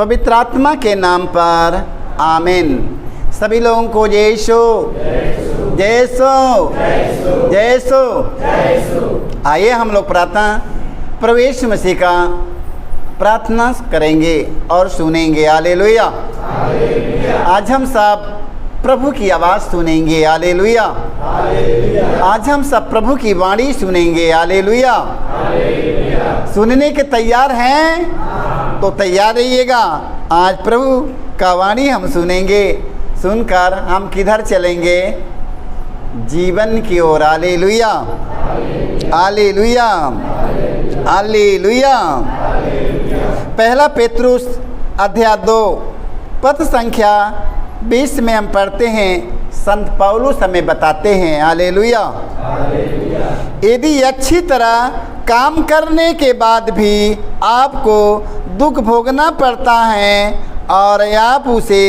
पवित्र आत्मा के नाम पर आमीन। सभी लोगों को जय यीशु, जय यीशु, जय यीशु। आइए हम लोग प्रार्थना प्रभु यीशु मसीह का प्रार्थना करेंगे और सुनेंगे। हालेलुया। आज हम सब प्रभु की आवाज़ सुनेंगे। हालेलुया। आज हम सब प्रभु की वाणी सुनेंगे। हालेलुया। सुनने के तैयार हैं तो तैयार रहिएगा। आज प्रभु का वाणी हम सुनेंगे। सुनकर हम किधर चलेंगे? जीवन की ओर। Hallelujah, hallelujah, hallelujah. पहला पेतरुस अध्याय 2 पद संख्या 20 में हम पढ़ते हैं। संत पौलुस हमें बताते हैं। हालेलुया। यदि अच्छी तरह काम करने के बाद भी आपको दुख भोगना पड़ता है और आप उसे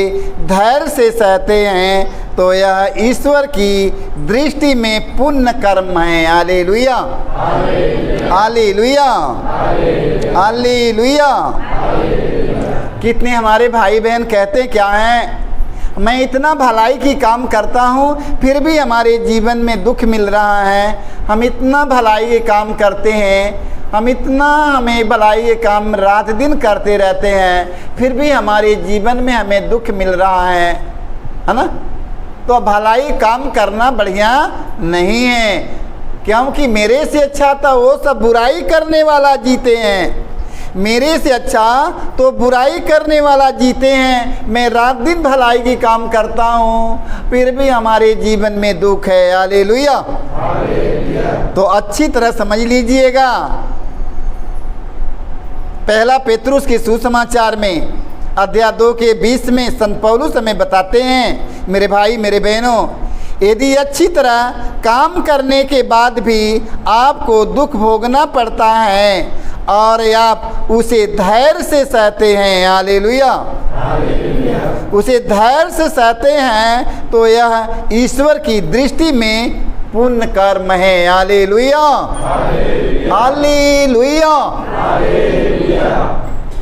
धैर्य से सहते हैं तो यह ईश्वर की दृष्टि में पुण्य कर्म है। Hallelujah, hallelujah, hallelujah. कितने हमारे भाई बहन कहते क्या हैं? मैं इतना भलाई की काम करता हूँ फिर भी हमारे जीवन में दुख मिल रहा है। हम इतना भलाई के काम करते हैं, हमें भलाई के काम रात दिन करते रहते हैं, फिर भी हमारे जीवन में हमें दुख मिल रहा है ना? तो भलाई काम करना बढ़िया नहीं है, क्योंकि मेरे से अच्छा तो वो सब बुराई करने वाला जीते हैं। मेरे से अच्छा तो बुराई करने वाला जीते हैं। मैं रात दिन भलाई की काम करता हूँ फिर भी हमारे जीवन में दुख है। हालेलुया। तो अच्छी तरह समझ लीजिएगा। पहला पेतरुस के सुसमाचार में अध्याय 2 के 20 में संत पौलुस हमें बताते हैं, मेरे भाई मेरे बहनों, यदि अच्छी तरह काम करने के बाद भी आपको दुख भोगना पड़ता है और आप उसे धैर्य से सहते हैं। हालेलुया। उसे धैर्य से सहते हैं तो यह ईश्वर की दृष्टि में पुण्य कर्म है। Hallelujah, hallelujah.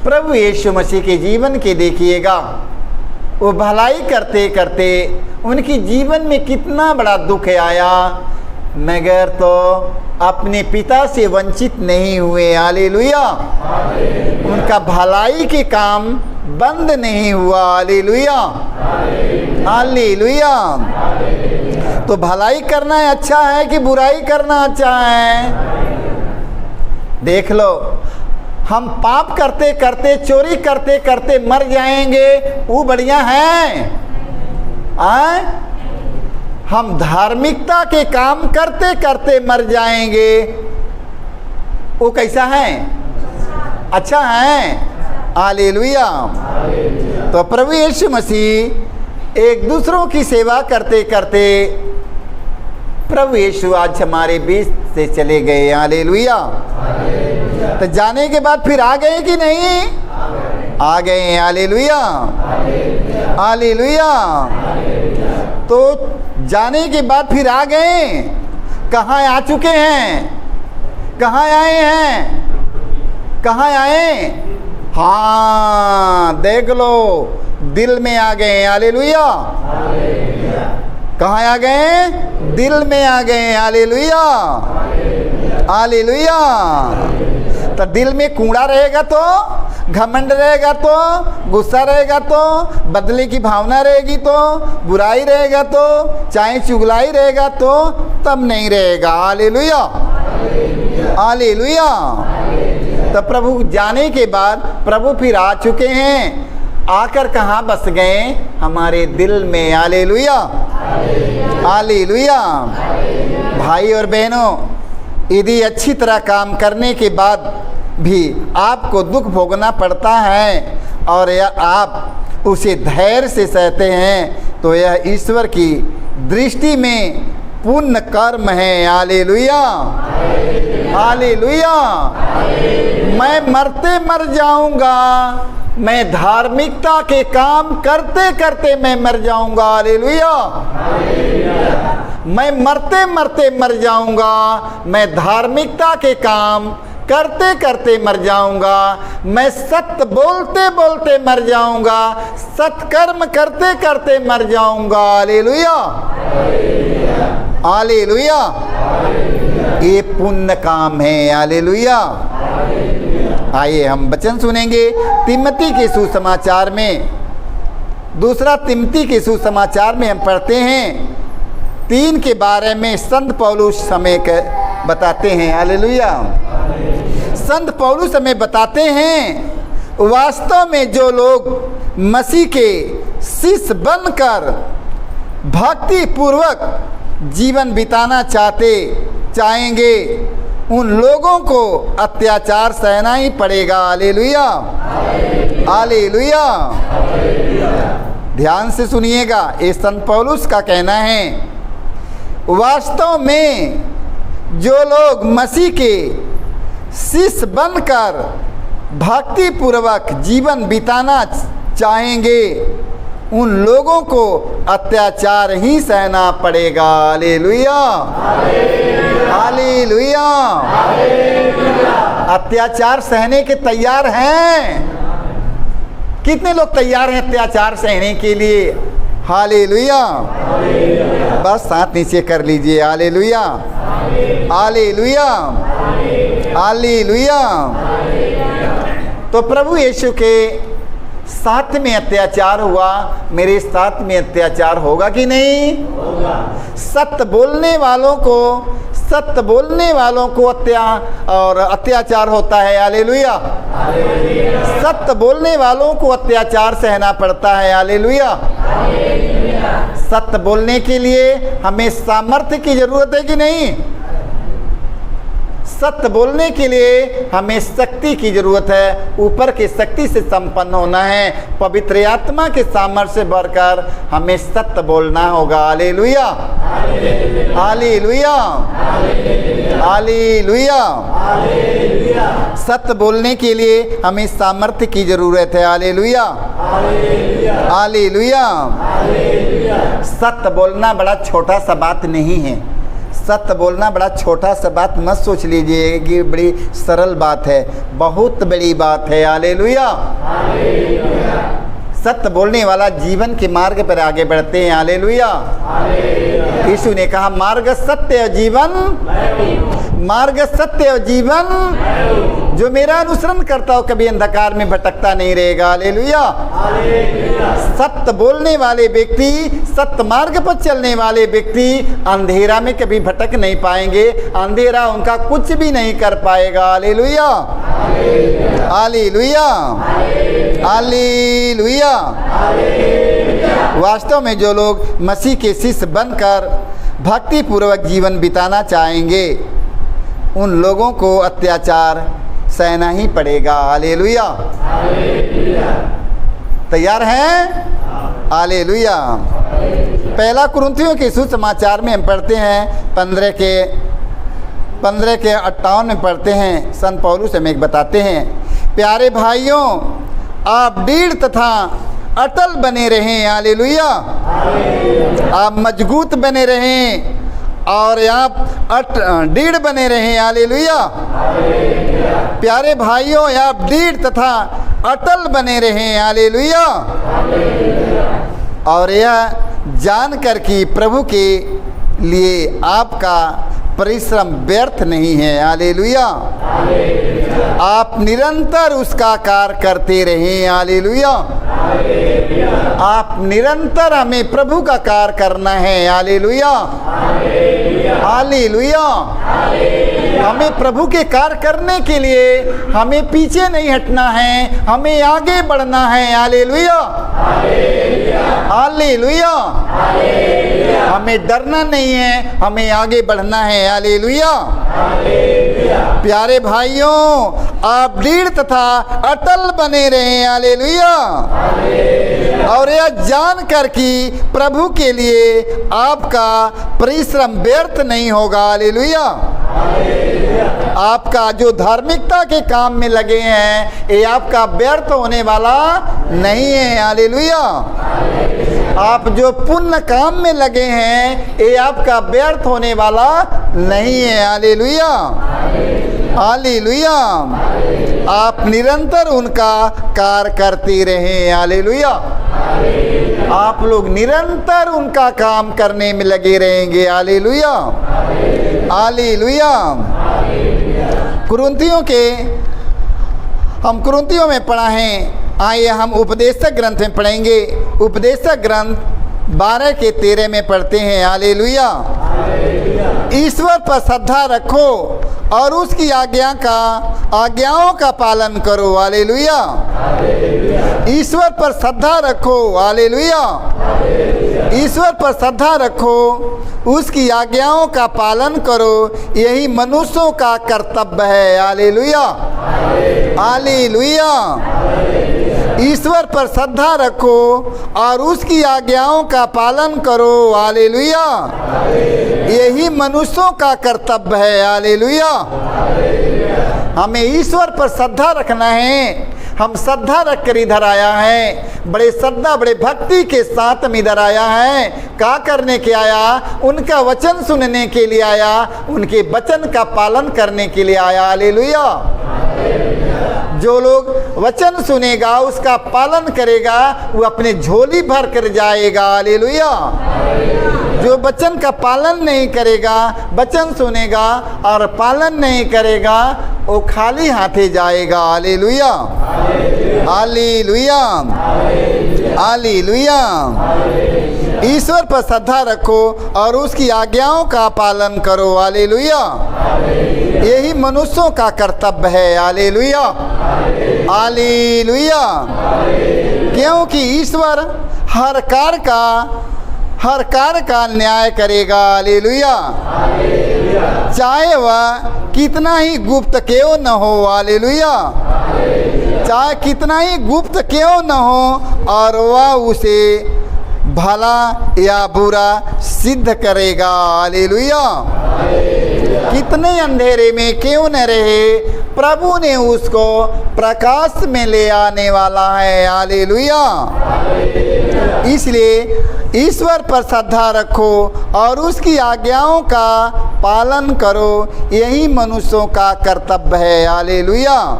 प्रभु यीशु मसीह के जीवन के देखिएगा, वो भलाई करते करते उनके जीवन में कितना बड़ा दुख आया, मगर तो अपने पिता से वंचित नहीं हुए। हालेलुया। उनका भलाई के काम बंद नहीं हुआ। Hallelujah, hallelujah. तो भलाई करना अच्छा है कि बुराई करना अच्छा है? देख लो, हम पाप करते करते, चोरी करते करते मर जाएंगे, वो बढ़िया है? हम धार्मिकता के काम करते करते मर जाएंगे, वो कैसा है? अच्छा है। हालेलुया। तो प्रभु यीशु मसीह एक दूसरों की सेवा करते करते प्रभु यीशु आज हमारे बीच से चले गए। हालेलुया। तो जाने के बाद फिर आ गए कि नहीं? आ गए। Hallelujah, hallelujah. तो जाने के बाद फिर आ गए। कहाँ आ चुके हैं? कहाँ आए हैं? कहाँ आए? हाँ, देख लो, दिल में आ गए। हालेलुया। कहाँ आ गए? दिल में आ गए। Hallelujah, hallelujah. तो दिल में कूड़ा रहेगा तो, घमंड रहेगा तो, गुस्सा रहेगा तो, बदले की भावना रहेगी तो, बुराई रहेगा तो, चाहे चुगलाई रहेगा तो, तब नहीं रहेगा। Hallelujah, hallelujah. तो प्रभु जाने के बाद प्रभु फिर आ चुके हैं। आकर कहाँ बस गए? हमारे दिल में। Hallelujah, hallelujah. भाई और बहनों, यदि अच्छी तरह काम करने के बाद भी आपको दुख भोगना पड़ता है और आप उसे धैर्य से सहते हैं तो यह ईश्वर की दृष्टि में पुण्य कर्म है। Hallelujah, hallelujah. मैं मरते मर जाऊंगा, मैं धार्मिकता के काम करते करते मैं मर जाऊंगा। हालेलुया। मैं मरते मरते मर जाऊंगा, मैं धार्मिकता के काम करते करते मर जाऊंगा, मैं सत्य बोलते बोलते मर जाऊंगा, सत्कर्म करते करते मर जाऊंगा। Hallelujah, hallelujah. ये पुण्य काम है। हालेलुया। आइए हम वचन सुनेंगे तिमोथी के सुसमाचार में। दूसरा तिमोथी के सुसमाचार में हम पढ़ते हैं 3 के बारे में संत पौलुस समय बताते हैं। हालेलुया। संत पौलुस हमें बताते हैं वास्तव में जो लोग मसीह के शिष्य बनकर भक्ति पूर्वक जीवन बिताना चाहेंगे उन लोगों को अत्याचार सहना ही पड़ेगा। Hallelujah, hallelujah. ध्यान से सुनिएगा, ये संत पौलुस का कहना है वास्तव में जो लोग मसीह के शिष्य बनकर भक्ति पूर्वक जीवन बिताना चाहेंगे उन लोगों को अत्याचार ही सहना पड़ेगा। Hallelujah, hallelujah. अत्याचार सहने के तैयार हैं? कितने लोग तैयार हैं अत्याचार सहने के लिए? हालेलुया। बस हाथ नीचे कर लीजिए। Hallelujah, hallelujah, hallelujah. तो प्रभु यीशु के साथ में अत्याचार हुआ, मेरे साथ में अत्याचार होगा कि नहीं? होगा। सत्य बोलने वालों को अत्याचार होता है। हालेलुया। सत्य बोलने वालों को अत्याचार सहना पड़ता है। हालेलुया। सत्य बोलने के लिए हमें सामर्थ्य की जरूरत है कि नहीं? सत्य बोलने के लिए हमें शक्ति की जरूरत है। ऊपर की शक्ति से संपन्न होना है, पवित्र आत्मा के सामर्थ्य से भरकर हमें सत्य बोलना होगा। Hallelujah, hallelujah, hallelujah. सत्य बोलने के लिए हमें सामर्थ्य की जरूरत है। Hallelujah, hallelujah. सत्य बोलना बड़ा छोटा सा बात नहीं है। सत्य बोलना बड़ा छोटा सा बात मत सोच लीजिए कि बड़ी सरल बात है, बहुत बड़ी बात है। हालेलुया। सत्य बोलने वाला जीवन के मार्ग पर आगे बढ़ते हैं। हालेलुया। यीशु ने कहा मार्ग सत्य और जीवन, मार्ग सत्य और जीवन। जो मेरा अनुसरण करता हो कभी अंधकार में भटकता नहीं रहेगा। हालेलुया। सत्य बोलने वाले व्यक्ति, सत्य मार्ग पर चलने वाले व्यक्ति अंधेरा में कभी भटक नहीं पाएंगे, अंधेरा उनका कुछ भी नहीं कर पाएगा। Hallelujah, hallelujah, hallelujah. वास्तव में जो लोग मसीह के शिष्य बनकर भक्ति पूर्वक जीवन बिताना चाहेंगे उन लोगों को अत्याचार सहना ही पड़ेगा। हालेलुया। तैयार हैं? हालेलुया। पहला कुरिन्थियों के सुसमाचार में हम पढ़ते हैं 15 के 58 में पढ़ते हैं। संत पौलुस हमें एक बताते हैं, प्यारे भाइयों आप दृढ़ तथा अटल बने रहें। हालेलुया। आप मजबूत बने रहें और आप दृढ़ बने रहें। हालेलुया। प्यारे भाइयों आप दृढ़ तथा अटल बने रहें। हालेलुया। और यह जानकर कि प्रभु के लिए आपका परिश्रम व्यर्थ नहीं है। हालेलुया। आप निरंतर उसका कार्य करते रहें। हालेलुया। आप निरंतर हमें प्रभु का कार्य करना है। Hallelujah, hallelujah. हमें प्रभु के कार्य करने के लिए हमें पीछे नहीं हटना है, हमें आगे बढ़ना है। Hallelujah, hallelujah. हमें डरना नहीं है, हमें आगे बढ़ना है। हालेलुया। प्यारे भाइयों आप दृढ़ तथा अटल बने रहें। हालेलुया। और यह जानकर कि प्रभु के लिए आपका परिश्रम व्यर्थ नहीं होगा। हालेलुया। आपका जो धार्मिकता के काम में लगे हैं ये आपका व्यर्थ होने वाला नहीं है। हालेलुया। आप जो पुण्य काम में लगे हैं ये आपका व्यर्थ होने वाला नहीं है। हालेलुया। हालेलुया। आप निरंतर उनका कार्य करते रहें। हालेलुया। आप लोग निरंतर उनका काम करने में लगे रहेंगे। हालेलुया। हालेलुया। हम कुरिन्थियों में पढ़ा है। आइए हम उपदेशक ग्रंथ में पढ़ेंगे। उपदेशक ग्रंथ 12 के 13 में पढ़ते हैं। हालेलुया। ईश्वर पर श्रद्धा रखो और उसकी आज्ञाओं का पालन करो। हालेलुया। ईश्वर पर श्रद्धा रखो। हालेलुया। ईश्वर पर श्रद्धा रखो, उसकी आज्ञाओं का पालन करो, यही मनुष्यों का कर्तव्य है। हालेलुया। हालेलुया। ईश्वर पर श्रद्धा रखो और उसकी आज्ञाओं का पालन करो। हालेलुया। यही मनुष्यों का कर्तव्य है। हालेलुया। हमें ईश्वर पर श्रद्धा रखना है। हम श्रद्धा रख कर इधर आया है, बड़े श्रद्धा बड़े भक्ति के साथ हम इधर आया है। क्या करने के आया? उनका वचन सुनने के लिए आया, उनके वचन का पालन करने के लिए आया। हालेलुया। जो लोग वचन सुनेगा, उसका पालन करेगा, वो अपने झोली भर कर जाएगा। हालेलुया। जो वचन का पालन नहीं करेगा, वचन सुनेगा और पालन नहीं करेगा, वो खाली हाथे जाएगा। हालेलुया। हालेलुया। हालेलुया। ईश्वर पर श्रद्धा रखो और उसकी आज्ञाओं का पालन करो। हालेलुया। यही मनुष्यों का कर्तव्य है। हालेलुया। हालेलुया। क्योंकि ईश्वर हर कार्य का न्याय करेगा। हालेलुया। चाहे वह कितना ही गुप्त क्यों न हो। हालेलुया। चाहे कितना ही गुप्त क्यों न हो, और वह उसे भला या बुरा सिद्ध करेगा। हालेलुया। कितने अंधेरे में क्यों न रहे, प्रभु ने उसको प्रकाश में ले आने वाला है। हालेलुया। इसलिए ईश्वर पर श्रद्धा रखो और उसकी आज्ञाओं का पालन करो, यही मनुष्यों का कर्तव्य है। हालेलुया।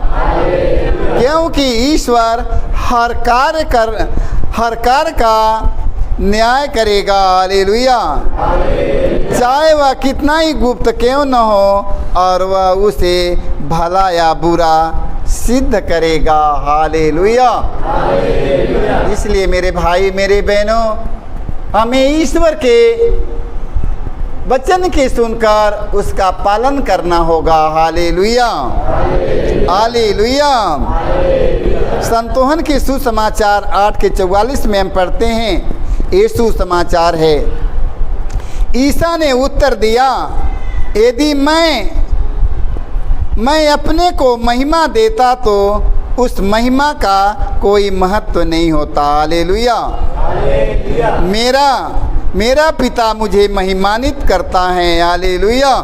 क्योंकि ईश्वर हर कार्य का न्याय करेगा। हालेलुया। चाहे वह कितना ही गुप्त क्यों न हो, और वह उसे भला या बुरा सिद्ध करेगा। हालेलुया। इसलिए मेरे भाई मेरे बहनों, हमें ईश्वर के वचन के सुनकर उसका पालन करना होगा। हालेलुया। हालेलुया। संतोहन के सुसमाचार 8 के 44 में हम पढ़ते हैं। ये सुसमाचार है। ईसा ने उत्तर दिया, यदि मैं अपने को महिमा देता तो उस महिमा का कोई महत्व नहीं होता। हालेलुया। मेरा पिता मुझे महिमानित करता है। हालेलुया।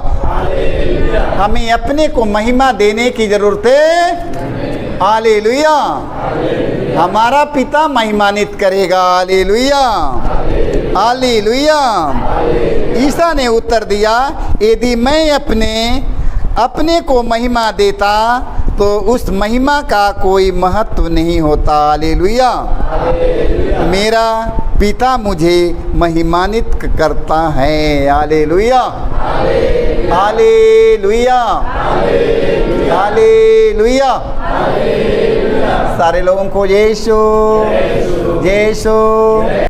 हमें अपने को महिमा देने की जरूरत है। हालेलुया। हमारा पिता महिमानित करेगा। हालेलुया। हालेलुया। ईसा ने उत्तर दिया, यदि मैं अपने को महिमा देता तो उस महिमा का कोई महत्व नहीं होता। हालेलुया। मेरा पिता मुझे महिमानित करता है। हालेलुया। हालेलुया। हालेलुया। सारे लोगों को यीशु यीशु